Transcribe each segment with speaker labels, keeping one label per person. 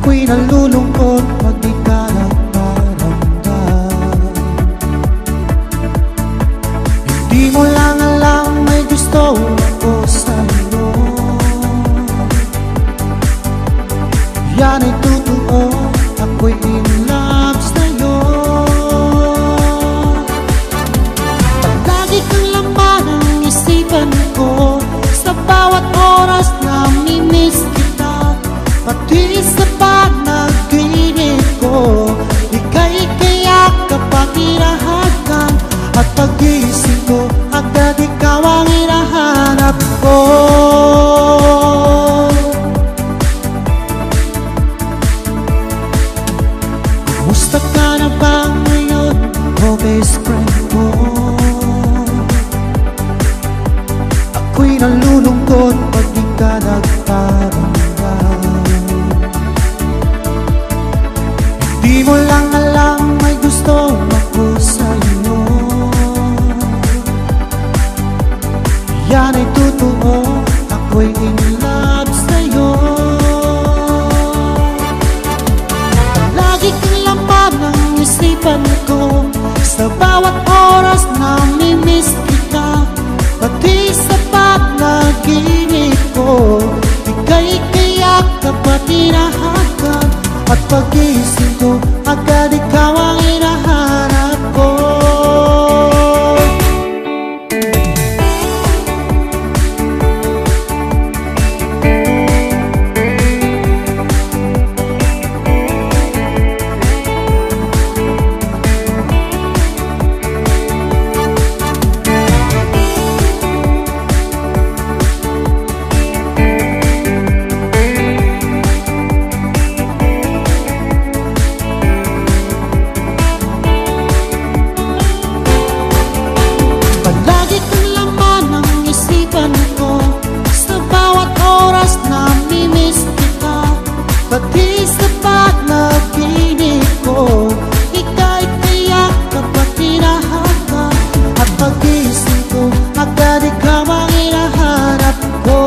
Speaker 1: Ako'y nalulungkot pag di ka nagparamdam. Hindi mo lang alam may gusto ako sa'yo. Yan ay totoo, ako'y in love sa'yo. Palagi kang laman ang isipan ko, sa bawat oras na mimiss kita. Pati sa panaginip ko, ika'y kayak kapag hinahagan. At pag-isip ko, agad ikaw ang hinahanap ko. Kumusta ka na ba ngayon, oh best friend ko? Ako'y nalulungkot pag di ka nagparamdam. Di mo lang alam may gusto ako sa'yo. Yan ay totoo, ako'y in love sa'yo. Lagi kang laman ng isipan ko, sa bawat oras na mimiss kita. Pati sa panaginip ko, ika'y kayak kapag hinahagan. At pag-isip ko, agad ikaw ang hinahanap ko. Pati sa panaginip ko, ika'y kayak kapag hinahagan. At pag-isip ko, agad ikaw ang hinahanap ko.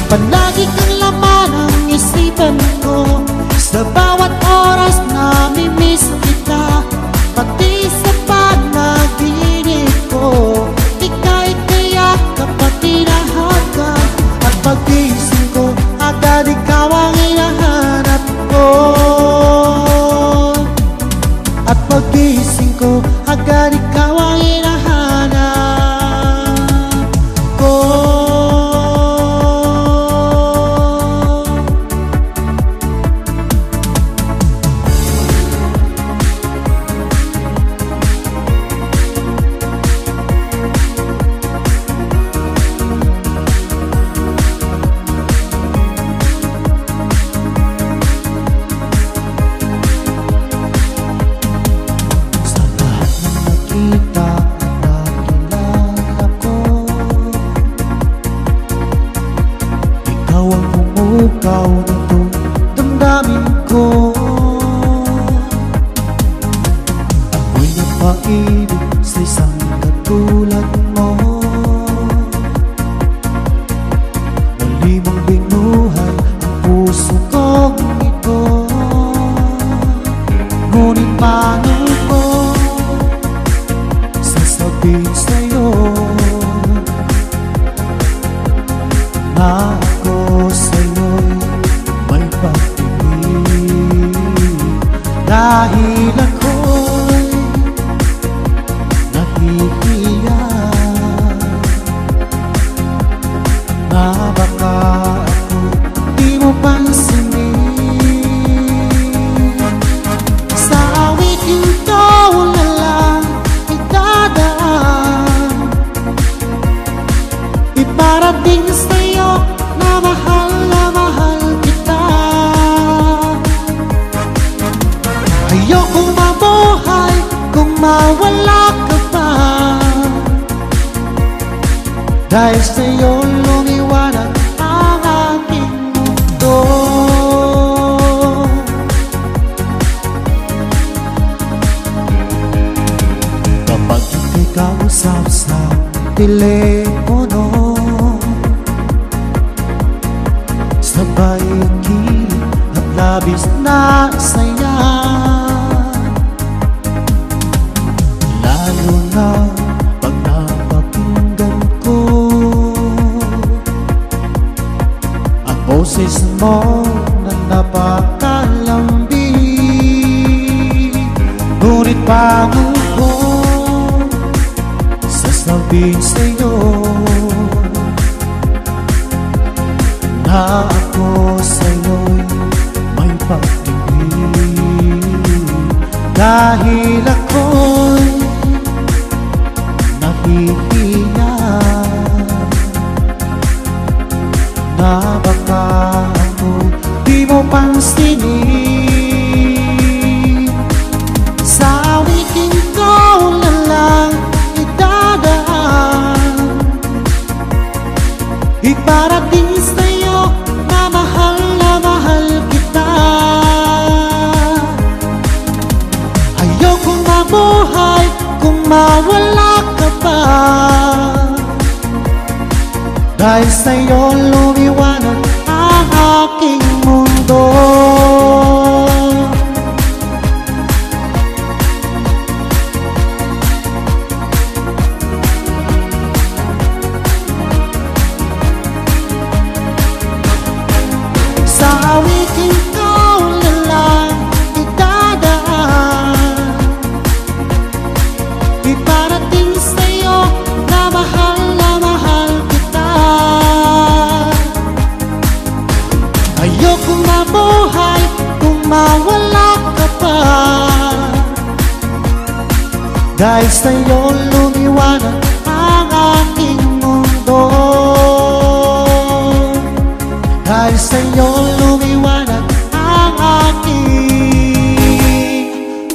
Speaker 1: Palagi kang laman ang isipan ko, sa bawat oras na mimiss kita. Pati sa panaginip ko, ika'y kayak kapag hinahagan. At pag-isip ko, agad ikaw ang hinahanap ko. At pag-isip ko, agad ikaw ang hinahanap ko. Ikaw nitong damdamin ko. Ako'y napaibig sa isang katulad mo. Muli mong binuhay ang puso kong ito. Ngunit paano ko sasabihin sa'yo na ako sa'yo'y may pag-ibig? Dahil ako'y nahihiya Dahil sa'yo lumiwanag ang aking mundo. Kapag ika'y kausap sa telepono, sabay kilig at labis na saya. Lalo na pag napakinggan ko ang boses mo na napakalambing. Ngunit bago ko sasabihin sa'yo na ako sa'yo'y may pag-ibig. Dahil ako'y nahihiya na baka ako'y di mo pansinin. Sa awitin ko na lang idadaan, iparating sa'yo na mahal kita. Ayokong mabuhay kung mawala ka pa, dahil sa'yo lumiwanag ang aking mundo. Sa awitin ko na lang idadaan, iparating sa'yo na mahal kita. Ayokong mabuhay kung mawala ka pa, dahil sa'yo lumiwanag ang aking mundo. Dahil sa'yo lumiwanag ang aking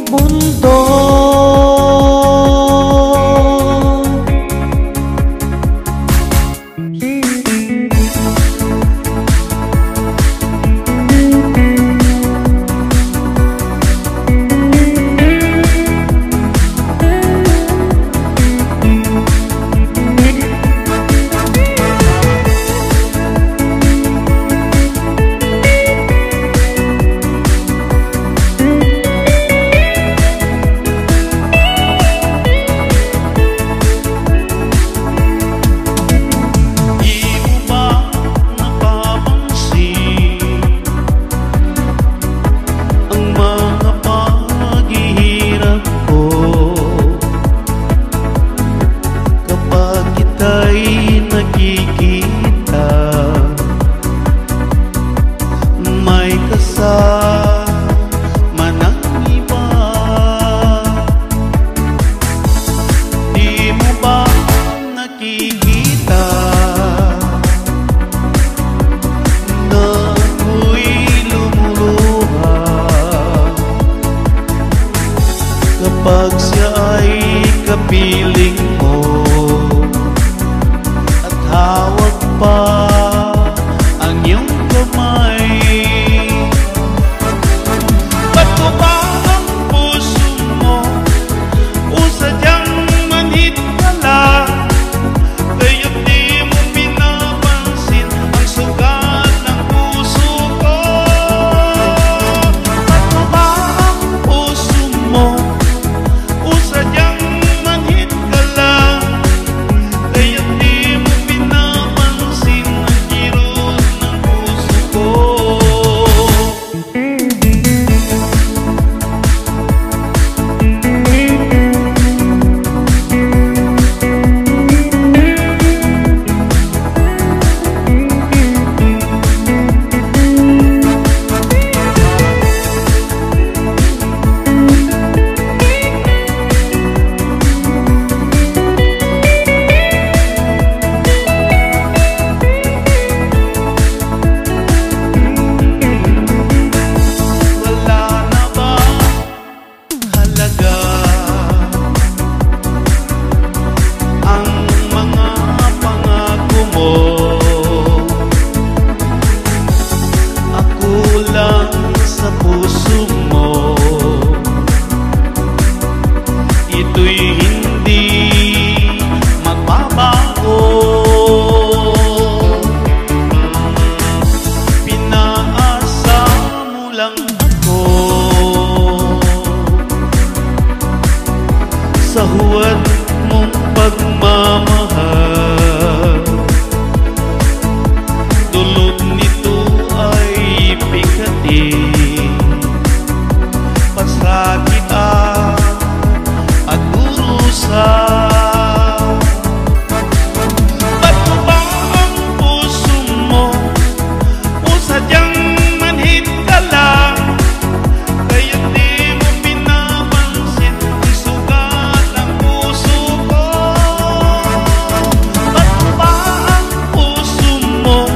Speaker 1: mundo.
Speaker 2: Kapag siya ay kapiling mo at hawak pa ang iyong kamay, ba't mo ba ang puso mo o sadyang manhid ka lang? Kaya't di mo pinapansin ang sugat ng puso ko. Ba't mo ba ang puso mo sadyang manhid ka lang? ito'y hindi magbabago. Pinaasa mo lang ako sa huwad mong pagmamahal. Dulot nito ay bigatin, pasakit at urusa. Ba't mo ba ang puso mo o sadyang manhid ka lang? Kaya di mo pinapansin ang sugat ng puso ko. Ba't mo ba ang puso mo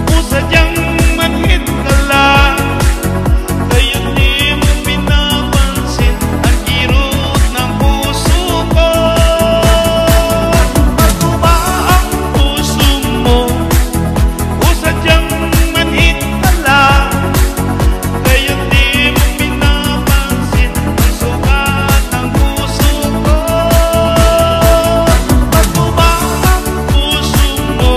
Speaker 2: o sadyang manhid ka lang? Kaya di mo pinapansin ang kirot ng puso ko. Ba't mo ba ang puso mo o sadyang manhid ka lang? Kaya di mo pinapansin ang sugat ng puso ko. Ba't mo ba ang puso mo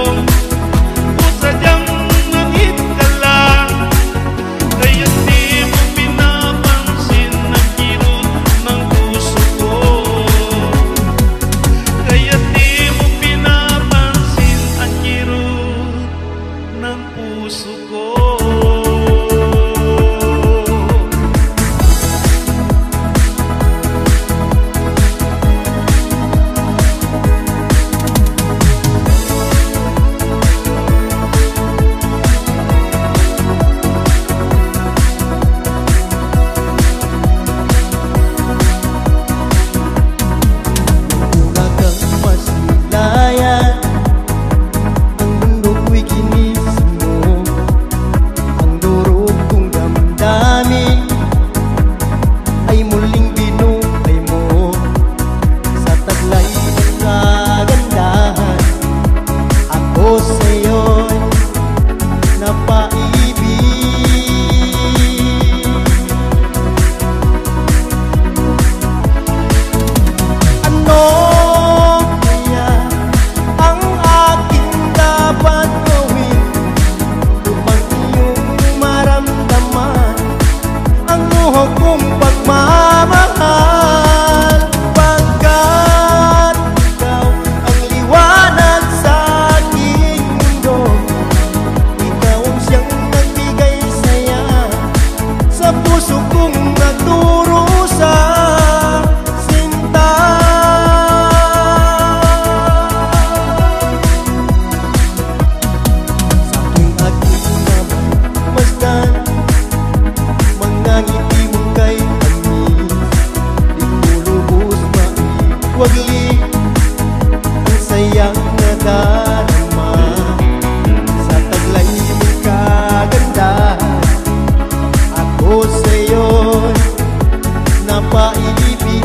Speaker 2: o sadyang manhid ka lang? Kaya di mo pinapansin ang kirot ng puso ko. Kaya di mo pinapansin ang kirot ng puso ko.
Speaker 1: Una kang masilayan, ang mundo ko'y kinis mo. Ang durog kong damdamin ay muling binuhay mo. Sa taglay ng kagandahan, ako sa'yo'y napaibig. Ano kaya ang aking dapat gawin upang iyong maramdaman ang luho kong pagmamahal? Pagkat ikaw ang liwanag sa aking mundo, ikaw ang siyang nagbigay saya sa puso kong nagdurusa. Sinta, sa tuwing aking namasdan, mga ngiti mong kay tamis, di ko lubos maiwagli ang sayang nadarama. Sa taglay mong kagandahan, ako sa'yo'y napaibig.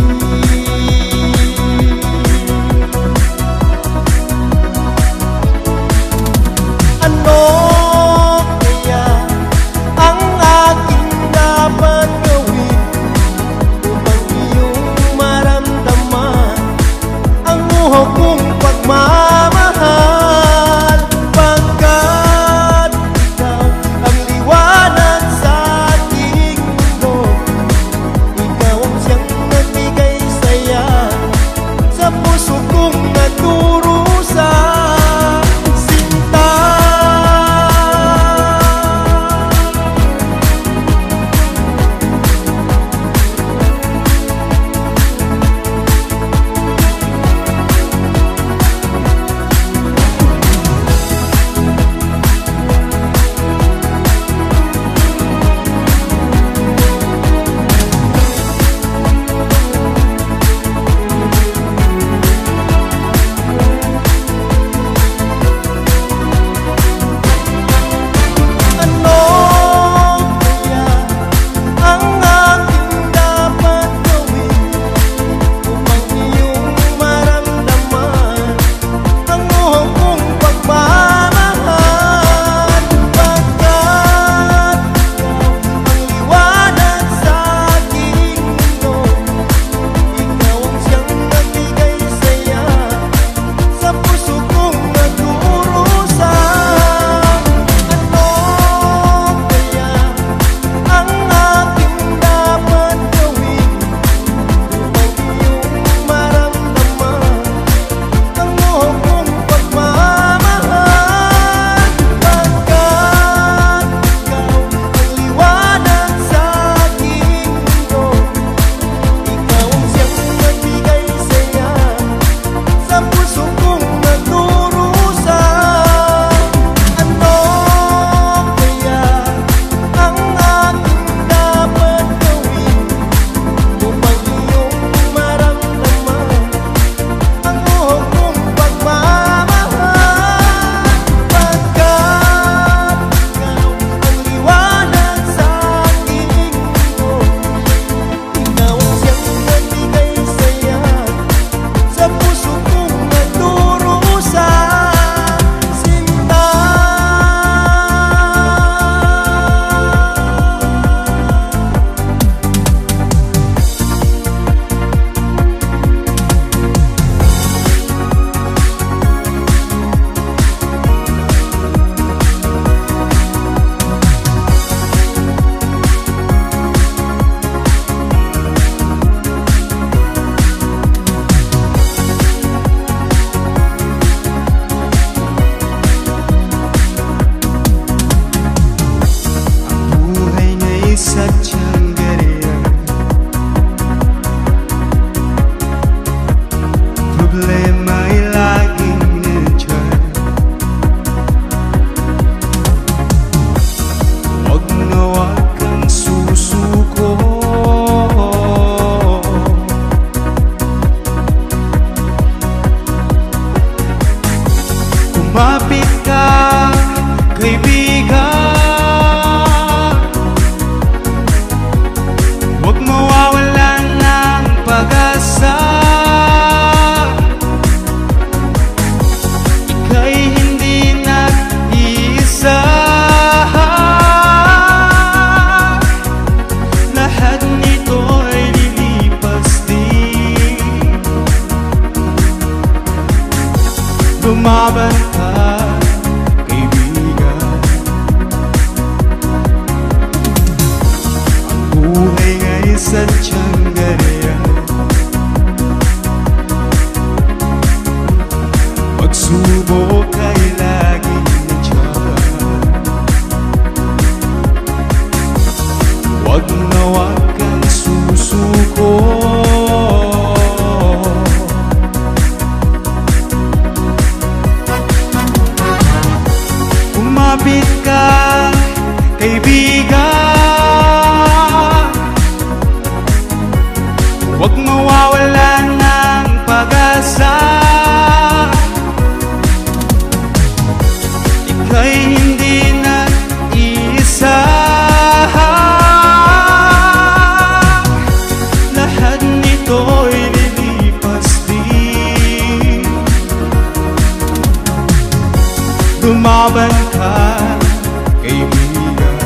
Speaker 1: Ano kaya ang aking dapat gawin upang iyong maramdaman
Speaker 3: Lumaban ka, kaibigan. Ang buhay nga'y sadyang ganyan. Pagsubok ay laging nandiyan. Huwag na huwag kang susuko. Kumapit ka, kaibigan. Huwag mawawalan ng pag-asa. Ika'y hindi nag-iisa. Lahat nito'y lilipas din. Lumaban ka, kaibigan.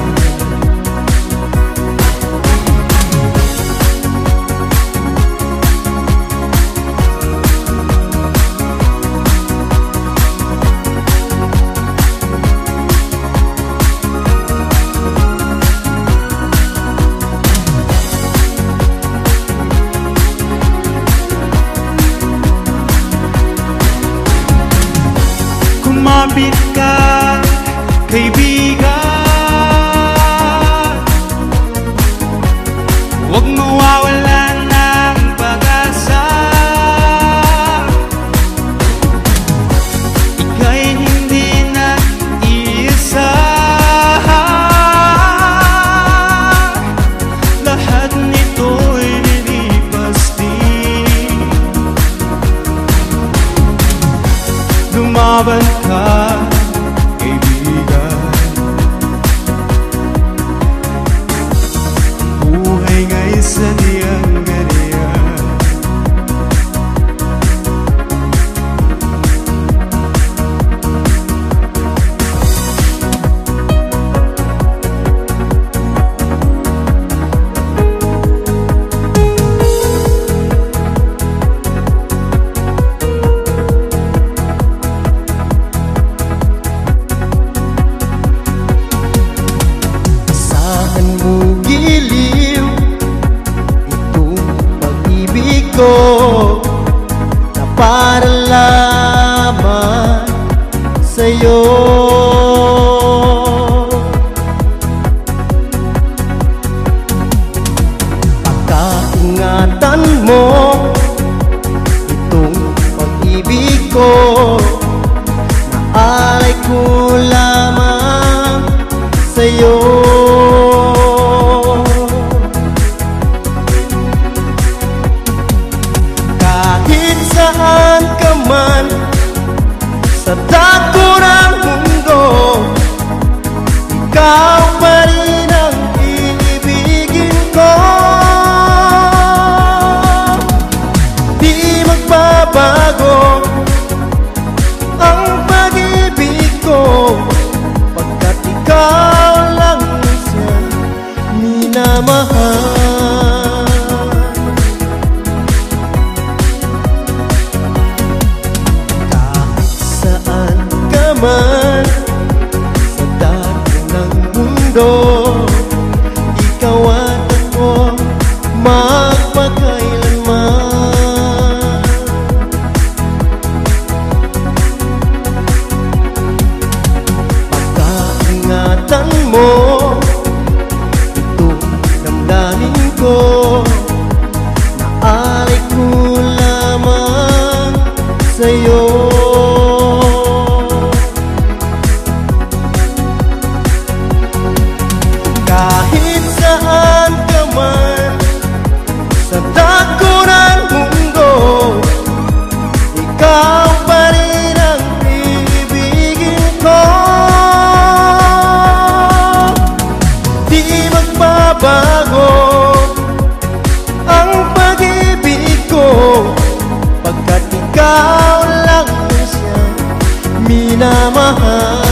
Speaker 3: Kumapit ka, kaibigan. Huwag mawawalan ng pag-asa. Ika'y hindi nag-iisa. Lahat nito'y lilipas din. Lumaban ka, kaibigan. Buhay nga'y sadyang ganyan. Asahan mo giliw itong pag-ibig ko na para lamang sa'yo. Pagkaingatan mo itong pag-ibig ko na alay ko lamang sa'yo. Kahit saan ka man sa dako ng mundo, ikaw pa rin ang iibigin ko. Di magbabago ang pag-ibig ko, pagkat ikaw lang siyang minamahal. Kahit saan ka man sa dako ng mundo, ikaw at ako magpakailanman. Pagkaingatan mo itong damdamin ko na alay ko lamang sa'yo. Kahit saan ka man sa dako ng mundo, ikaw pa rin ang iibigin ko. Di magbabago ang pag-ibig ko, pagkat ikaw lang siyang minamahal.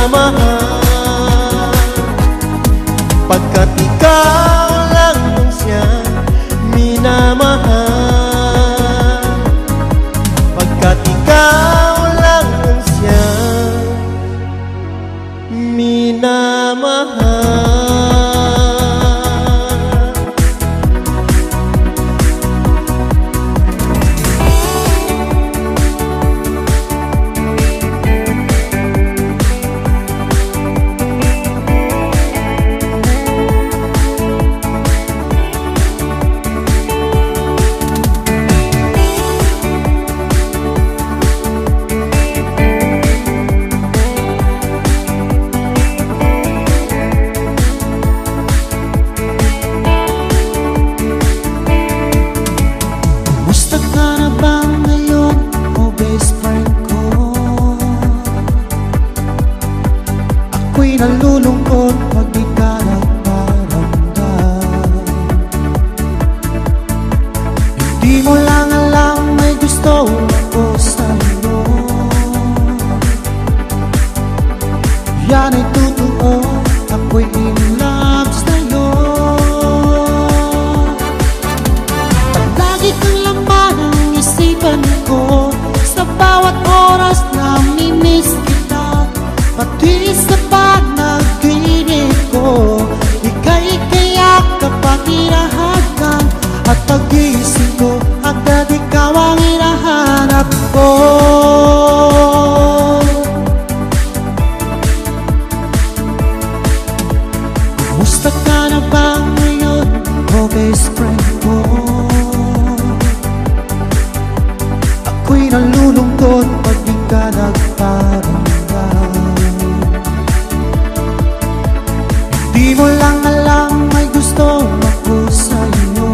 Speaker 3: minamahal. Pagkat ikaw lang ang siyang minamahal. Pagkat ikaw lang ang siyang minamahal.
Speaker 1: Ako'y nalulungkot pag di ka nagparamdam. Hindi mo lang alam may gusto ako sa'yo. Yan ay totoo, ako'y in love sa'yo. Palagi kang laman ang isipan ko, sa bawat oras na mimiss kita. Pati sa panaginip ko, ika'y kayak kapag hinahagan. At pag-iisip ko, agad ikaw ang hinahanap ko. Kumusta ka na ba ngayon, oh best friend ko? Ako'y nalulungkot pag di ka nagparamdam. Di mo lang alam may gusto ako sa'yo.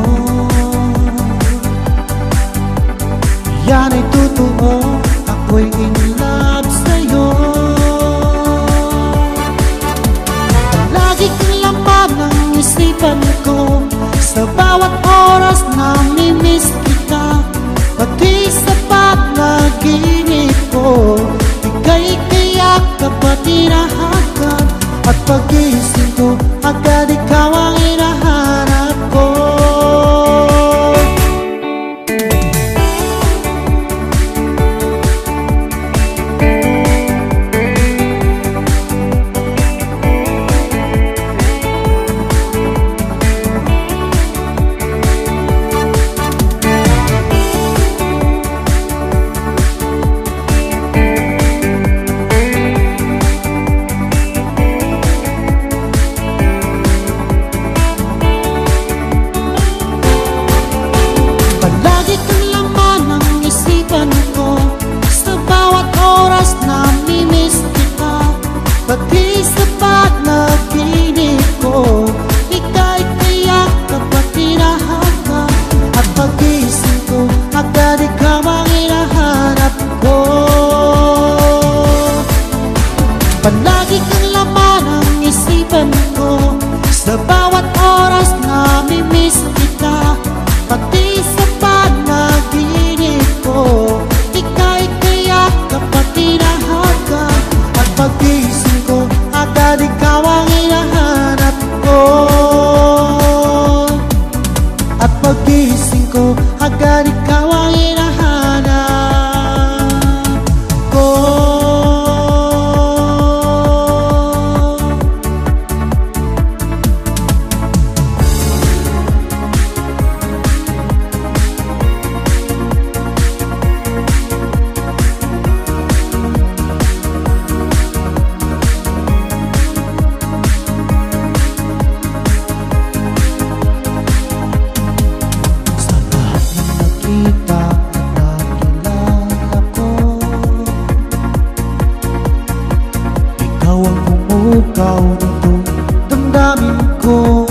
Speaker 1: Yan ay totoo, ako'y in love sa'yo. Palagi kang laman ng isipan ko, sa bawat oras na mimiss kita. Pati sa panaginip ko, ika'y kayak kapag hinahagan. At pag-iisip ko, agad ikaw ang hinahanap ko. Pati sa panaginip ko, ika'y kayak kapag hinahagan. At pag-iisip ko, agad ikaw ang hinahanap ko. Palagi kang laman ang isipan ko, sa bawat oras na mimiss kita. Pati sa panaginip ko, ika'y kayak kapag hinahagan. At pag-iisip agad ikaw ang hinahanap ko. At pag-iisip ko, agad ikaw ang hinahanap ko. Ikaw nito damdamin ko.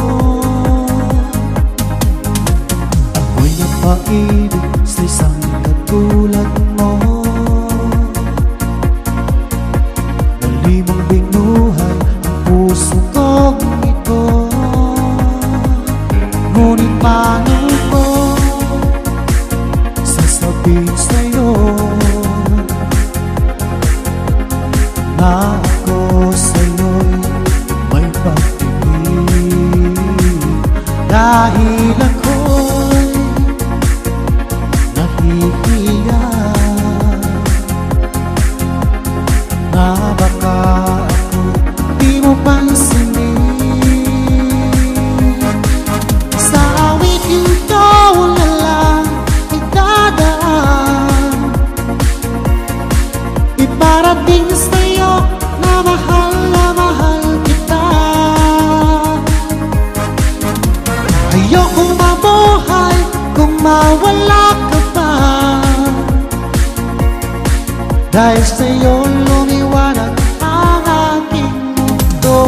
Speaker 1: Ako'y napaibig sa isang katulad mo. Muli mong binuhay ang puso kong ito. Ngunit paano ko sasabihin sa'yo na ako Dahil sa'yo lumiwanag ang aking mundo.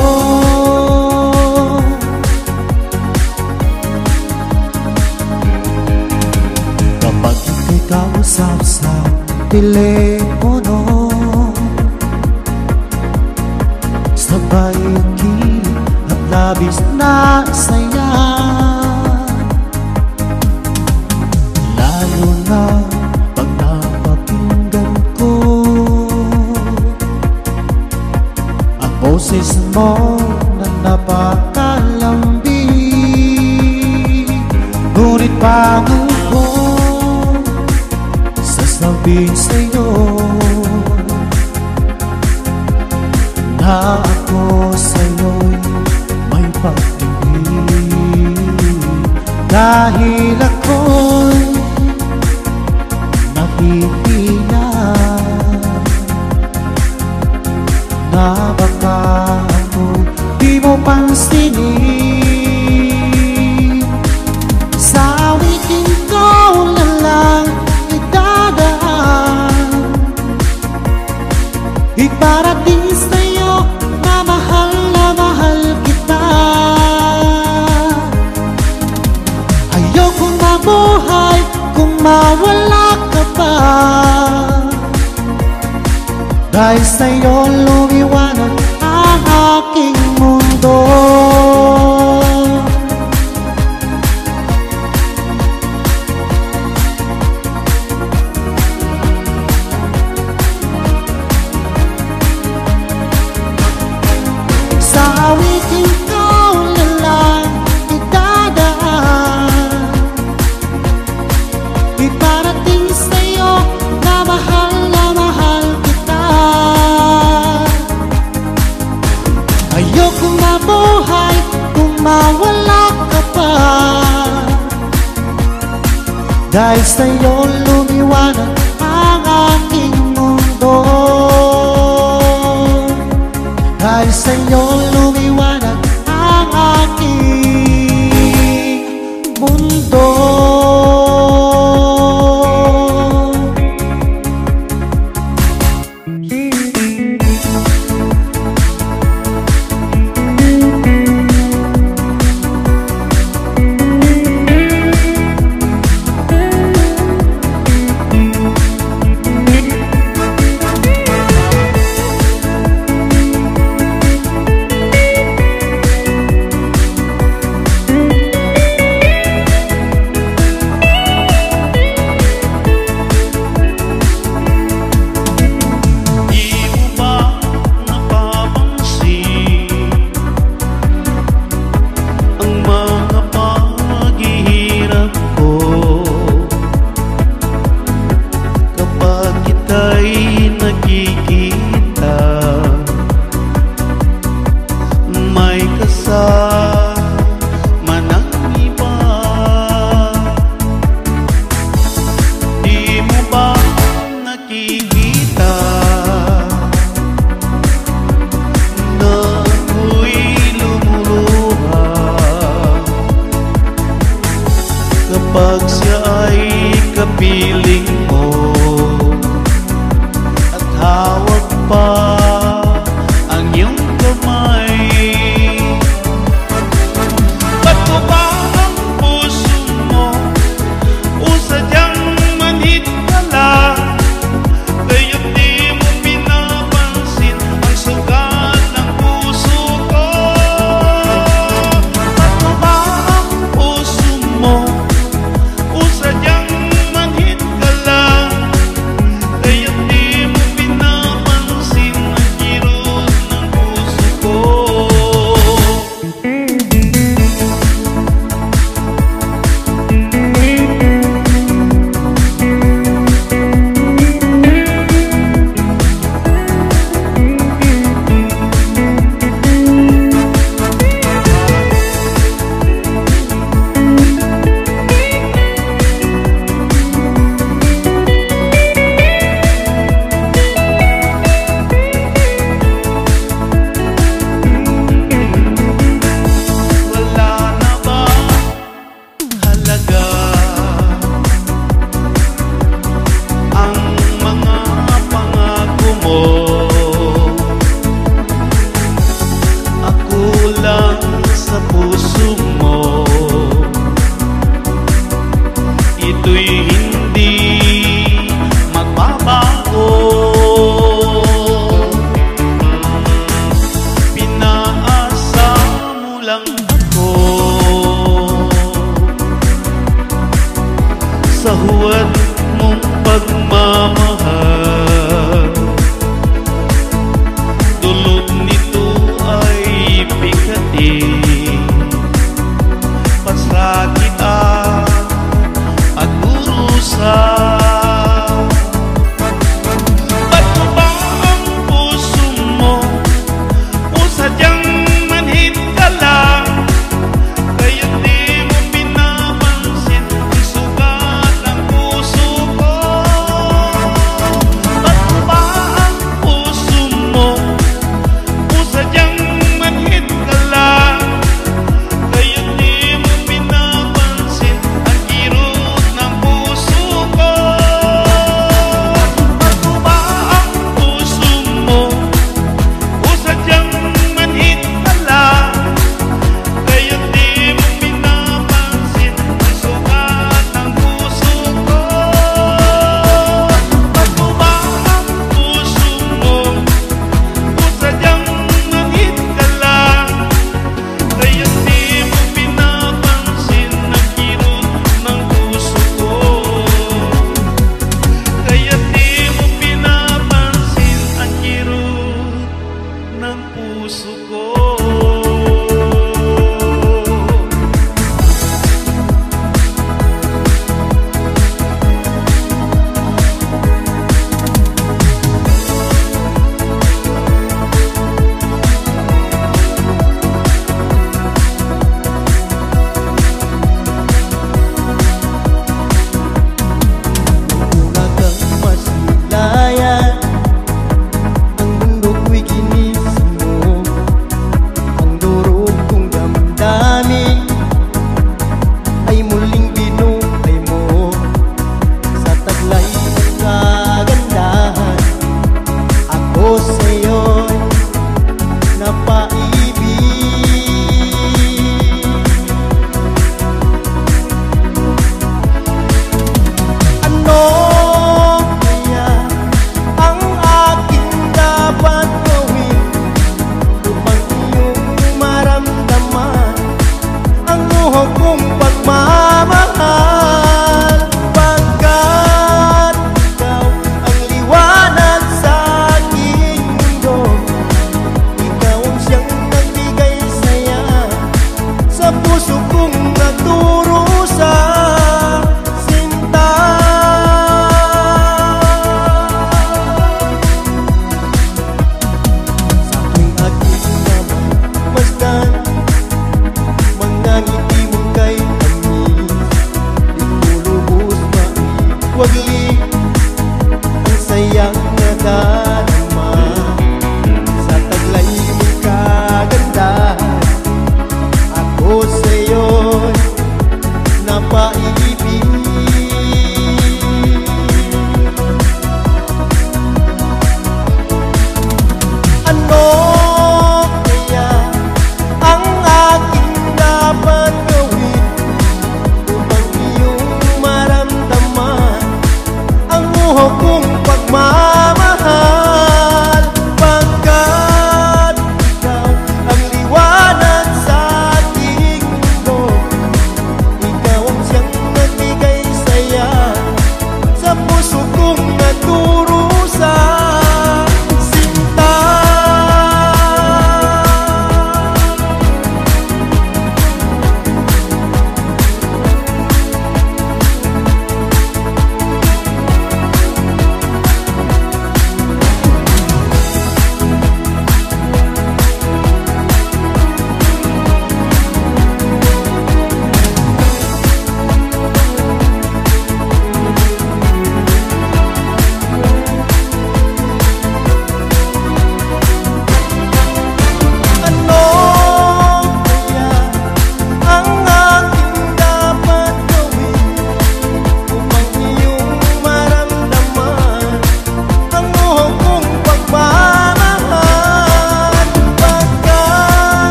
Speaker 1: Kapag ika'y kausap sa telepono, sabay kilig at labis na saya. Lalo na pag napakinggan ko ang boses mo na napakalambing. Ngunit bago ko sasabihin sa'yo na ako sa'yo'y may pag-ibig. Dahil ako'y napipilan na baka ako'y di mo pansinin. Sa awitin ko na lang idadaan, iparating sa'yo na mahal kita. Ayokong mabuhay kung mawala ka pa. Dahil sa'yo lumiwanag ang aking mundo. Sa awitin ko na lang idadaan, iparating sa'yo na mahal kita. Ayokong mabuhay kung mawala ka pa. Dahil sa'yo lumiwanag ang aking mundo. Dahil sa'yo lumiwanag ang aking mundo.
Speaker 2: Kapag siya ay kapiling mo at hawak pa ang iyong kamay, ba't mo ba ang puso mo o sadyang manhid ka lang? Kaya't di mo pinapansin ang sugat ng puso ko. Ba't mo ba ang puso mo sadyang manhid ka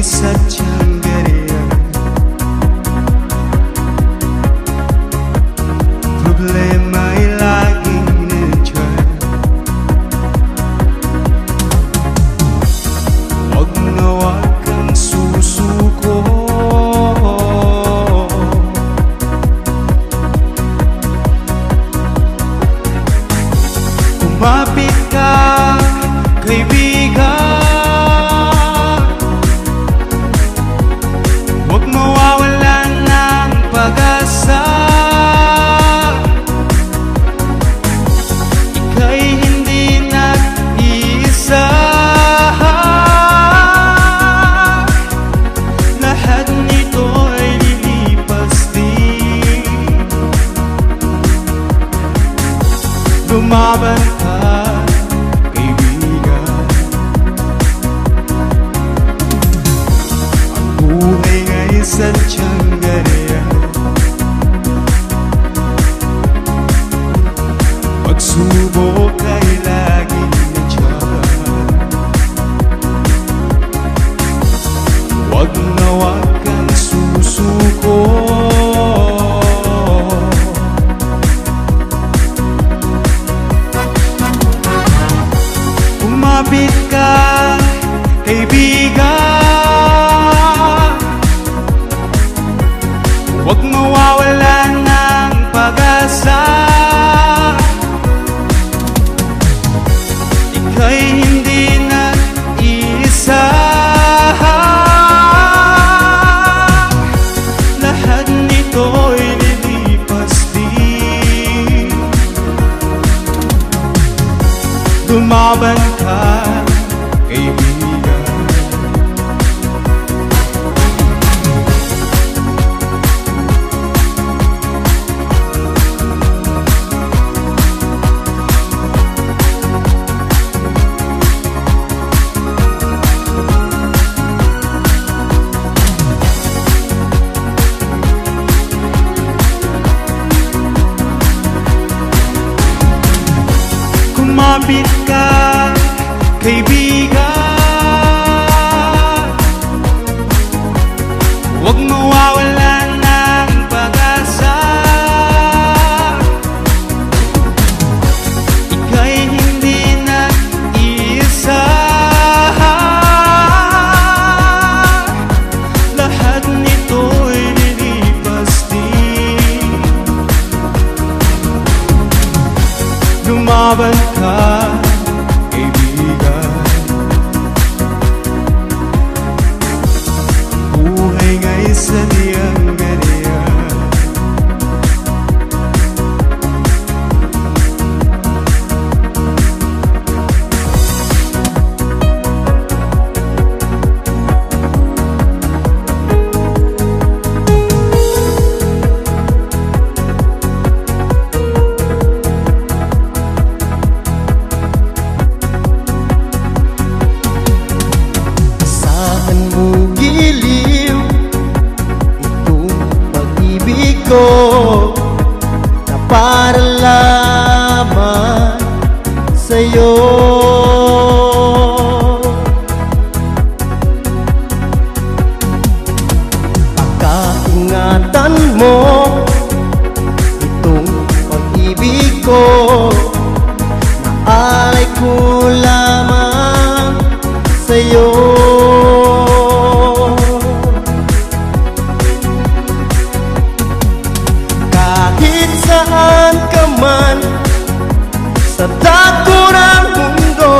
Speaker 3: sadyang ganyan. Problema'y laging nandyan. Huwag na huwag kang susuko. Kumapit ka, kaibigan. Huwag mawawalan ng pag-asa. Ika'y hindi nag-iisa. Lahat nito ay lilipas din. Lumaban ka, kaibigan. Ang buhay nga'y sadyang ganyan. Pagsubok ay laging nandiyan. Huwag na huwag kang susuko. Kumapit ka, kaibigan. Huwag mawawalan ng pag-asa. Ika'y hindi nag-iisa. Lahat nito'y lilipas din. Lumaban ka, kaibigan. Kumapit ka, kaibigan. Huwag mawawalan ng pag-asa. Ika'y hindi nag-iisa. Lahat nito'y lilipas din. Lumaban ka, kaibigan. Buhay nga'y sadyang ganyan. Saan mo giliw itong pag-ibig ko na para lamang sa'yo? Pagkaingatan mo itong pag-ibig ko na alay ko lamang sa'yo. Kahit saan ka man sa dako ng mundo,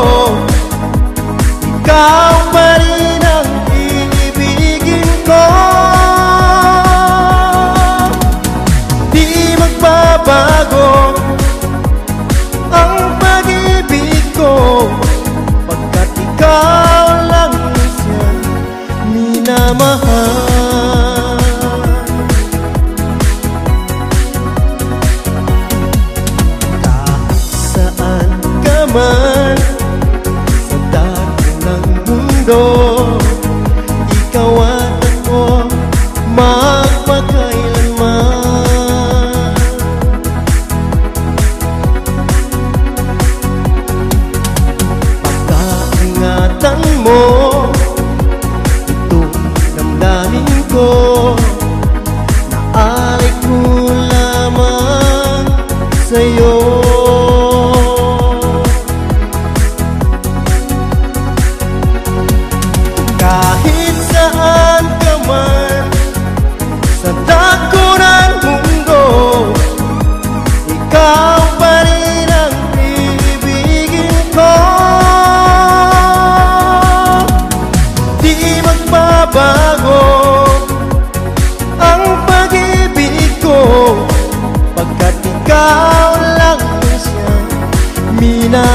Speaker 3: ikaw pa rin ang iibigin ko. Di magbabago ang pag-ibig ko, pagkat ikaw lang siyang minamahal. Kahit saan ka man sa dako ng mundo, ikaw at ako magpakailanman. Pagkaingatan mo itong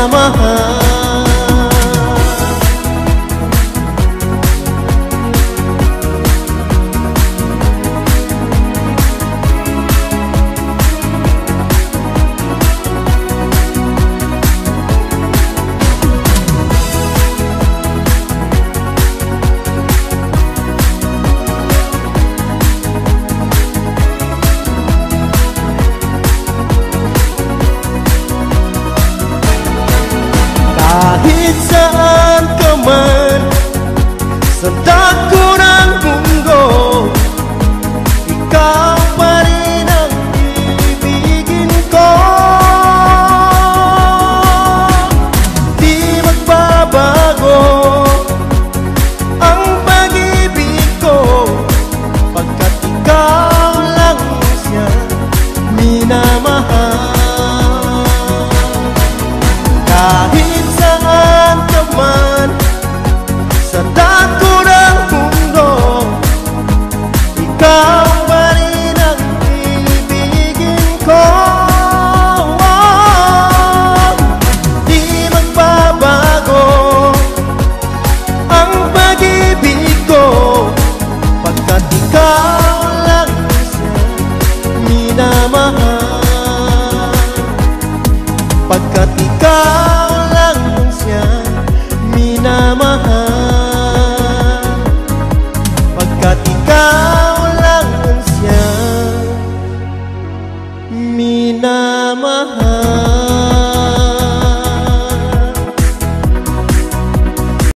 Speaker 3: minamahal. Kahit saan ka man sa dako ng mundo, ikaw pa rin ang ibigin ko. Di magbabago ang pag-ibig ko, pagkat ikaw lang siya minamahal. Kahit saan ka man sa dako ng mundo, ikaw pa rin ang ibigin ko. Di magbabago ang pag-ibig ko, pagkat ikaw lang siya minamahal. Pagkat ikaw lang siya minamahal. Pagkat ikaw lang siya minamahal.